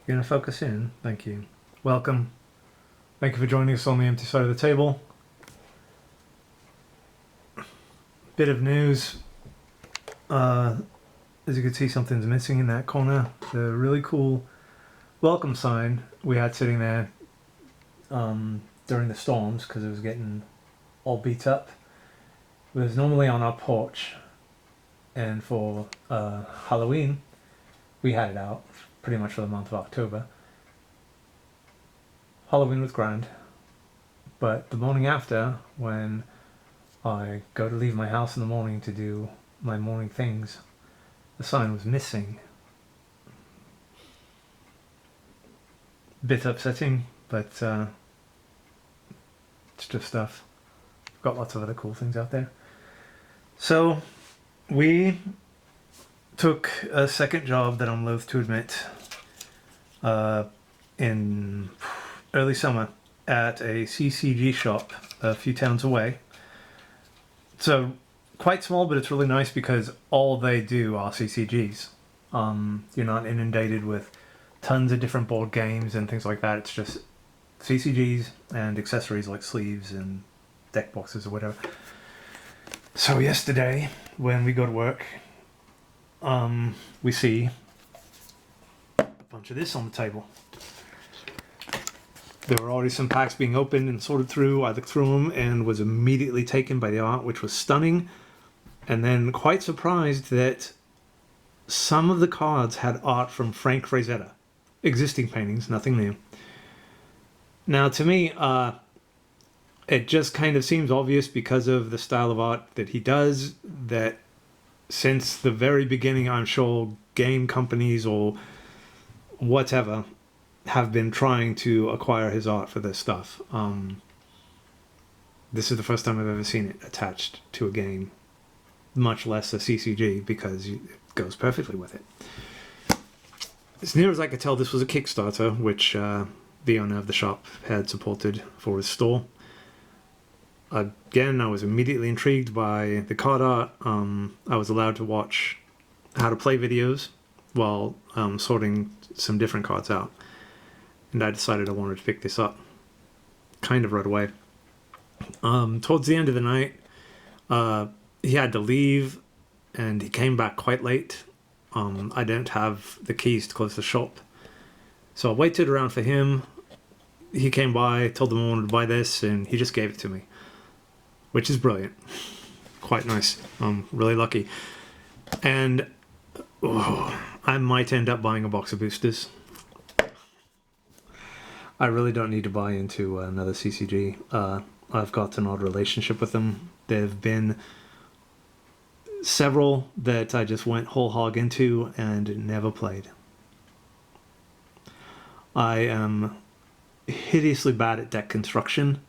You're going to focus in? Thank you. Welcome. Thank you for joining us on the empty side of the table. Bit of news. As you can see, something's missing in that corner. The really cool welcome sign we had sitting there during the storms because it was getting all beat up. It was normally on our porch, and for Halloween we had it out pretty much for the month of October. Halloween was grand, but the morning after, when I go to leave my house in the morning to do my morning things, the sign was missing. Bit upsetting, but it's just stuff. Got lots of other cool things out there. So we took a second job that I'm loath to admit in early summer at a CCG shop a few towns away. So quite small, but it's really nice because all they do are CCGs. You're not inundated with tons of different board games and things like that. It's just CCGs and accessories like sleeves and deck boxes or whatever. So yesterday, when we go to work, we see a bunch of this on the table. There were already some packs being opened and sorted through. I looked through them and was immediately taken by the art, which was stunning. And then quite surprised that some of the cards had art from Frank Frazetta. Existing paintings, nothing new. Now, to me, it just kind of seems obvious because of the style of art that he does that since the very beginning, I'm sure game companies or whatever have been trying to acquire his art for this stuff. This is the first time I've ever seen it attached to a game, much less a CCG, because it goes perfectly with it. As near as I could tell, this was a Kickstarter, which the owner of the shop had supported for his store. Again, I was immediately intrigued by the card art. I was allowed to watch how to play videos while sorting some different cards out. And I decided I wanted to pick this up kind of right away. Towards the end of the night, he had to leave and he came back quite late. I don't have the keys to close the shop. So I waited around for him. He came by, told him I wanted to buy this, and he just gave it to me. Which is brilliant. Quite nice. I'm really lucky. And I might end up buying a box of boosters. I really don't need to buy into another CCG. I've got an odd relationship with them. There have been several that I just went whole hog into and never played. I am hideously bad at deck construction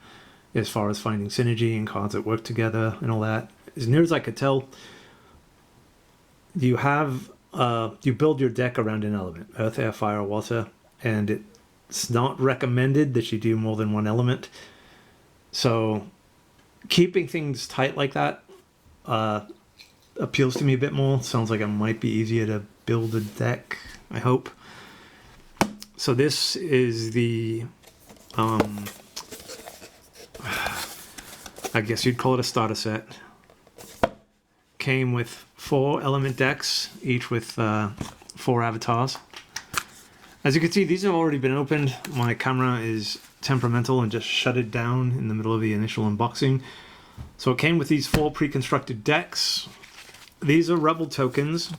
as far as finding synergy and cards that work together and all that. As near as I could tell, you build your deck around an element, earth, air, fire, water, and it's not recommended that you do more than one element. So keeping things tight like that appeals to me a bit more. Sounds like it might be easier to build a deck, I hope. So this is the I guess you'd call it a starter set. Came with 4 element decks, each with 4 avatars. As you can see, these have already been opened. My camera is temperamental and just shut it down in the middle of the initial unboxing. So it came with these 4 pre-constructed decks. These are Rebel tokens.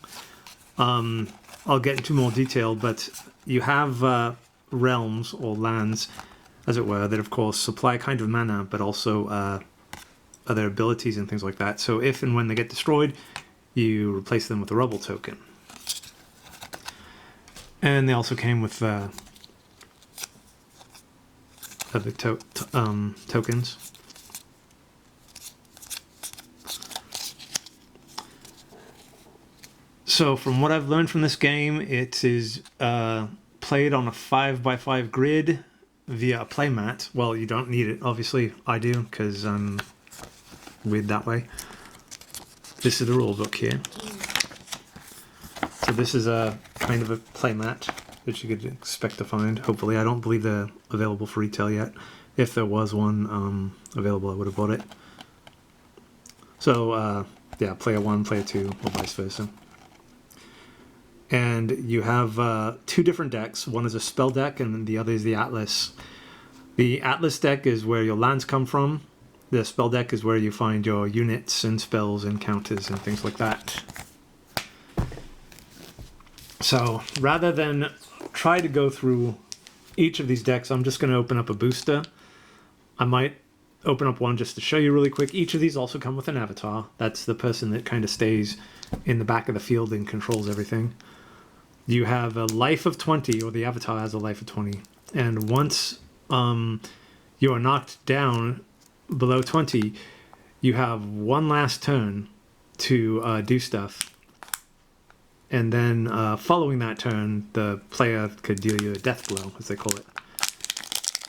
I'll get into more detail, but you have realms or lands, as it were, that of course supply a kind of mana, but also other abilities and things like that. So if and when they get destroyed, you replace them with a Rebel token. And they also came with other tokens. So from what I've learned from this game, it is played on a 5x5 grid via a playmat. Well, you don't need it, obviously. I do, because I'm weird that way. This is the rule book here. So this is a kind of a playmat. that you could expect to find. Hopefully, I don't believe they're available for retail yet. If there was one available, I would have bought it. So, yeah, player 1, player 2, or vice versa. And you have 2 different decks. One is a spell deck, and the other is the Atlas. The Atlas deck is where your lands come from. The spell deck is where you find your units and spells and counters and things like that. So rather than try to go through each of these decks, I'm just going to open up a booster. I might open up one just to show you really quick. Each of these also come with an avatar. That's the person that kind of stays in the back of the field and controls everything. You have a life of 20, or the avatar has a life of 20. And once you are knocked down below 20, you have one last turn to do stuff. And then following that turn, the player could deal you a death blow, as they call it.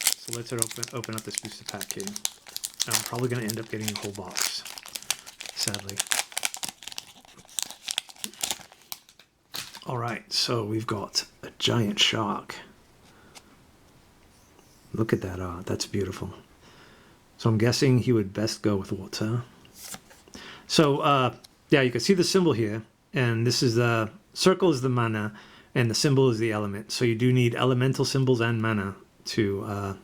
So let's open up this booster pack here. I'm probably going to end up getting a whole box, sadly. Alright, so we've got a giant shark. Look at that art, that's beautiful. So I'm guessing he would best go with water. So, yeah, you can see the symbol here. And this is the circle is the mana, and the symbol is the element. So you do need elemental symbols and mana to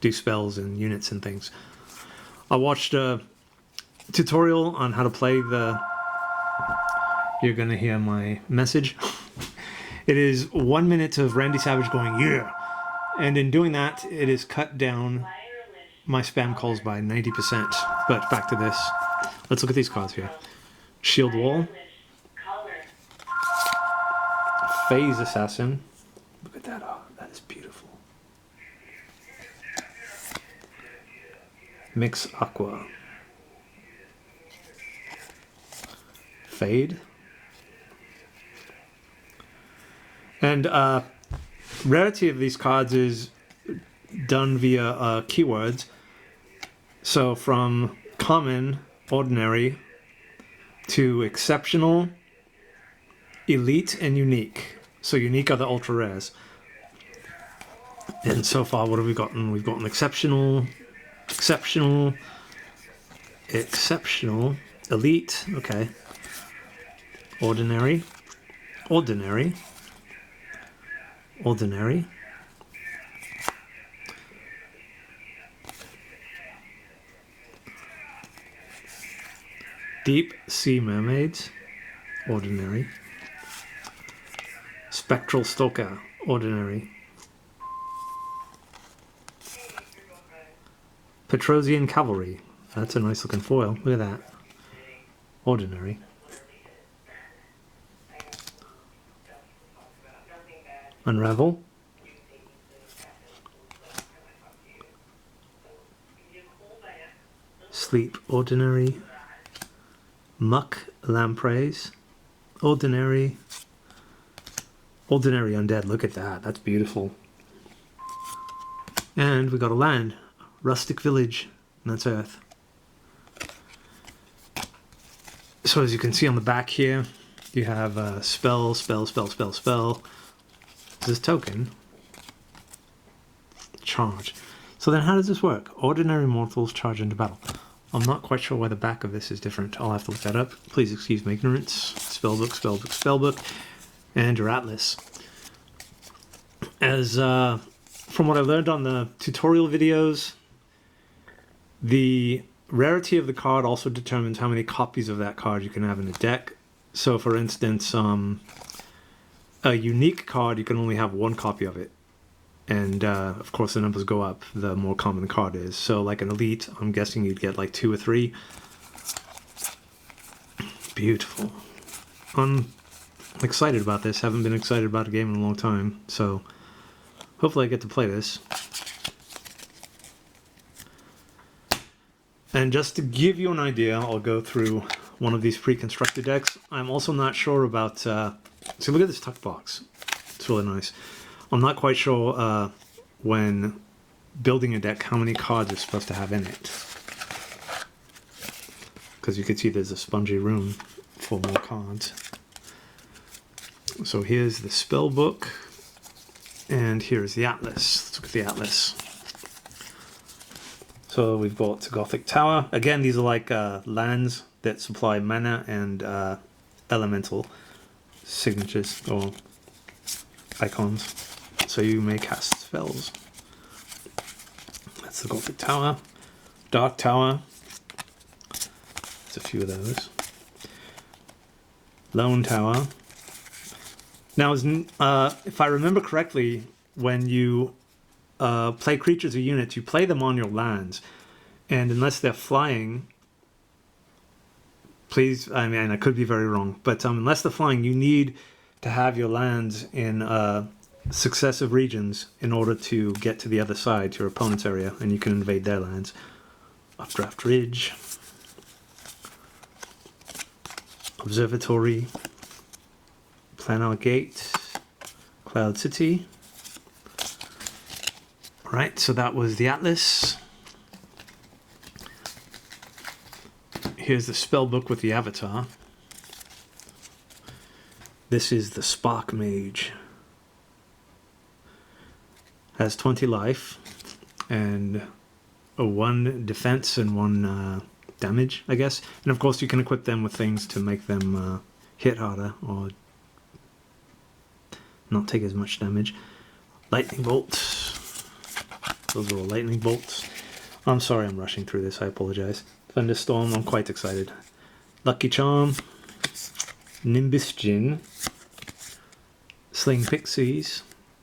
do spells and units and things. I watched a tutorial on how to play the... You're going to hear my message. It is 1 minute of Randy Savage going, yeah! And in doing that, it has cut down my spam calls by 90%. But back to this. Let's look at these cards here. Shield Wall, Phase Assassin. Look at that, oh, that is beautiful. Mix Aqua, Fade, and rarity of these cards is done via keywords. So from common, ordinary, to exceptional, elite, and unique. So unique are the ultra rares. And so far, what have we gotten? We've gotten exceptional, exceptional, exceptional, elite, okay, ordinary, ordinary, ordinary, Deep Sea Mermaids, ordinary. Spectral Stalker, ordinary. Petrosian Cavalry, that's a nice looking foil, look at that. Ordinary. Unravel. Sleep, ordinary. Muck Lampreys, ordinary, ordinary undead. Look at that, that's beautiful. And we got a land, rustic village, and that's Earth. So as you can see on the back here, you have spell, spell, spell, spell, spell. This token, charge. So then how does this work? Ordinary mortals charge into battle. I'm not quite sure why the back of this is different. I'll have to look that up. Please excuse my ignorance. Spellbook, spellbook, spellbook. And your Atlas. As from what I learned on the tutorial videos, the rarity of the card also determines how many copies of that card you can have in a deck. So for instance, a unique card, you can only have 1 copy of it. And of course the numbers go up the more common the card is. So like an elite, I'm guessing you'd get like 2 or 3. Beautiful. I'm excited about this. Haven't been excited about a game in a long time. So hopefully I get to play this. And just to give you an idea, I'll go through one of these pre-constructed decks. I'm also not sure about... see, look at this tuck box. It's really nice. I'm not quite sure when building a deck how many cards you're supposed to have in it. Because you can see there's a spongy room for more cards. So here's the spell book, and here's the atlas. Let's look at the atlas. So we've got Gothic Tower. Again, these are like lands that supply mana and elemental signatures or icons. So you may cast spells. That's the Gothic Tower. Dark Tower. There's a few of those. Lone Tower. Now, if I remember correctly, when you play creatures or units, you play them on your lands, and unless they're flying, please, I mean, I could be very wrong, but unless they're flying, you need to have your lands in successive regions in order to get to the other side, to your opponent's area, and you can invade their lands. Updraft Ridge. Observatory. Planar Gate. Cloud City. Alright, so that was the Atlas. Here's the spell book with the avatar. This is the Spark Mage. Has 20 life and a 1 defense and 1 damage, I guess. And of course you can equip them with things to make them hit harder or not take as much damage. Lightning Bolt. Those are all lightning bolts. I'm sorry I'm rushing through this, I apologize. Thunderstorm, I'm quite excited. Lucky Charm. Nimbus Djinn. Sling Pixies.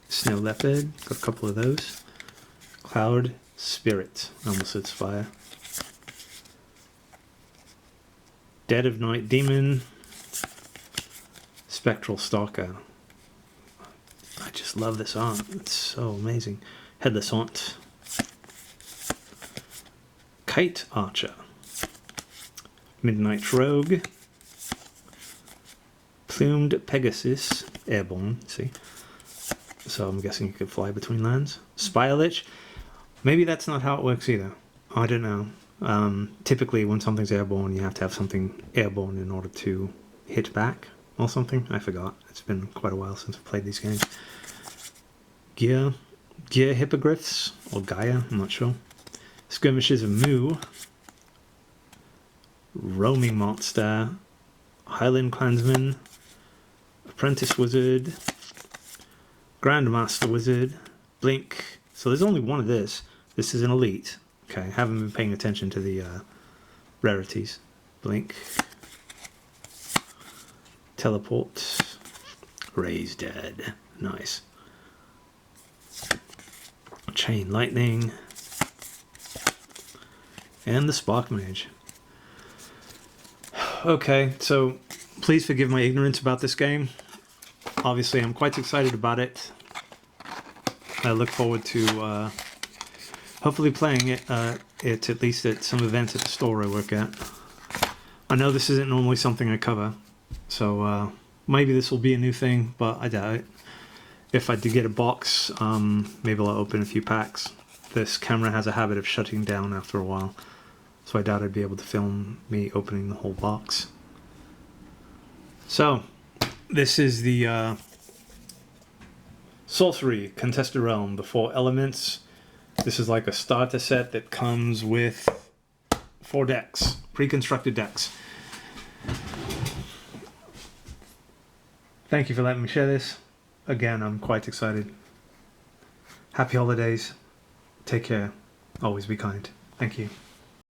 Snow Leopard, got a couple of those. Cloud Spirit, I almost said Spire. Dead of Night Demon. Spectral Stalker. I just love this art, it's so amazing. Headless Haunt. Kite Archer. Midnight Rogue. Plumed Pegasus. Airborne, see? So I'm guessing you could fly between lands. Spire Lich. Maybe that's not how it works either. I don't know. Typically when something's airborne, you have to have something airborne in order to hit back or something. I forgot. It's been quite a while since I've played these games. Gear Hippogriffs, or Gaia, I'm not sure. Skirmishes of Mu. Roaming Monster. Highland Clansman. Apprentice Wizard. Grandmaster Wizard. Blink. So there's only one of this. This is an elite. Okay, I haven't been paying attention to the rarities. Blink. Teleport. Raise Dead. Nice. Chain Lightning. And the Spark Mage. Okay, so please forgive my ignorance about this game. Obviously, I'm quite excited about it. I look forward to hopefully playing it at least at some events at the store I work at. I know this isn't normally something I cover, so maybe this will be a new thing, but I doubt it. If I do get a box, maybe I'll open a few packs. This camera has a habit of shutting down after a while, so I doubt I'd be able to film me opening the whole box. So, this is the Sorcery Contested Realm, the 4 elements. This is like a starter set that comes with 4 decks, pre-constructed decks. Thank you for letting me share this. Again, I'm quite excited. Happy holidays. Take care. Always be kind. Thank you.